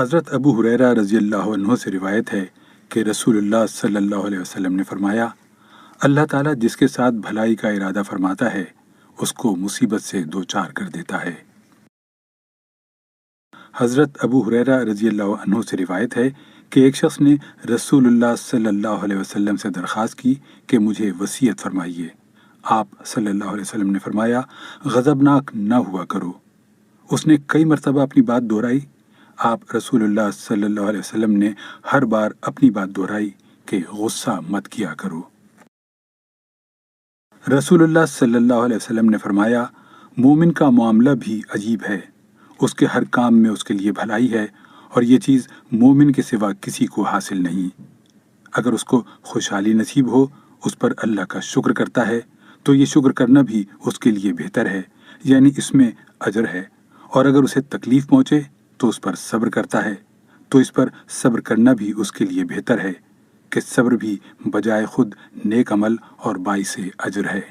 حضرت ابو ہریرہ رضی اللہ عنہ سے روایت ہے کہ رسول اللہ صلی اللہ علیہ وسلم نے فرمایا، اللہ تعالیٰ جس کے ساتھ بھلائی کا ارادہ فرماتا ہے اس کو مصیبت سے دوچار کر دیتا ہے۔ حضرت ابو ہریرہ رضی اللہ عنہ سے روایت ہے کہ ایک شخص نے رسول اللہ صلی اللہ علیہ وسلم سے درخواست کی کہ مجھے وصیت فرمائیے۔ آپ صلی اللہ علیہ وسلم نے فرمایا، غضبناک نہ ہوا کرو۔ اس نے کئی مرتبہ اپنی بات دہرائی۔ آپ رسول اللہ صلی اللہ علیہ وسلم نے ہر بار اپنی بات دہرائی کہ غصہ مت کیا کرو۔ رسول اللہ صلی اللہ علیہ وسلم نے فرمایا، مومن کا معاملہ بھی عجیب ہے، اس کے ہر کام میں اس کے لیے بھلائی ہے، اور یہ چیز مومن کے سوا کسی کو حاصل نہیں۔ اگر اس کو خوشحالی نصیب ہو، اس پر اللہ کا شکر کرتا ہے تو یہ شکر کرنا بھی اس کے لیے بہتر ہے، یعنی اس میں اجر ہے، اور اگر اسے تکلیف پہنچے تو اس پر صبر کرتا ہے تو اس پر صبر کرنا بھی اس کے لیے بہتر ہے کہ صبر بھی بجائے خود نیک عمل اور باعث اجر ہے۔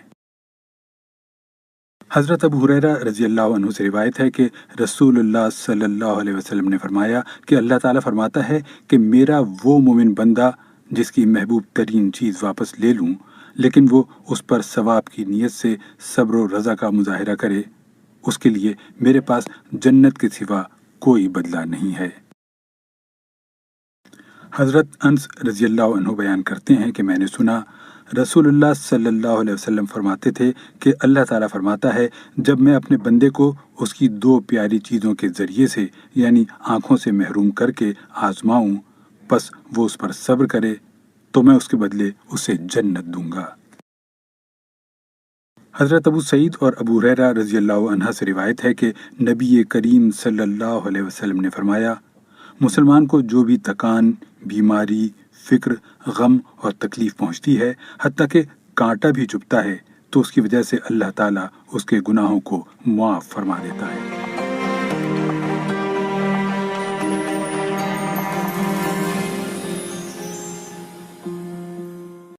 حضرت ابو ہریرہ رضی اللہ عنہ سے روایت ہے کہ رسول اللہ صلی اللہ علیہ وسلم نے فرمایا کہ اللہ تعالیٰ فرماتا ہے کہ میرا وہ مومن بندہ جس کی محبوب ترین چیز واپس لے لوں لیکن وہ اس پر ثواب کی نیت سے صبر و رضا کا مظاہرہ کرے، اس کے لیے میرے پاس جنت کے سوا کوئی بدلہ نہیں ہے۔ حضرت انس رضی اللہ عنہ بیان کرتے ہیں کہ میں نے سنا رسول اللہ صلی اللہ علیہ وسلم فرماتے تھے کہ اللہ تعالیٰ فرماتا ہے، جب میں اپنے بندے کو اس کی دو پیاری چیزوں کے ذریعے سے یعنی آنکھوں سے محروم کر کے آزماؤں، پس وہ اس پر صبر کرے تو میں اس کے بدلے اسے جنت دوں گا۔ حضرت ابو سعید اور ابو ہریرہ رضی اللہ عنہ سے روایت ہے کہ نبی کریم صلی اللہ علیہ وسلم نے فرمایا، مسلمان کو جو بھی تکان، بیماری، فکر، غم اور تکلیف پہنچتی ہے، حتیٰ کہ کانٹا بھی چبھتا ہے، تو اس کی وجہ سے اللہ تعالیٰ اس کے گناہوں کو معاف فرما دیتا ہے۔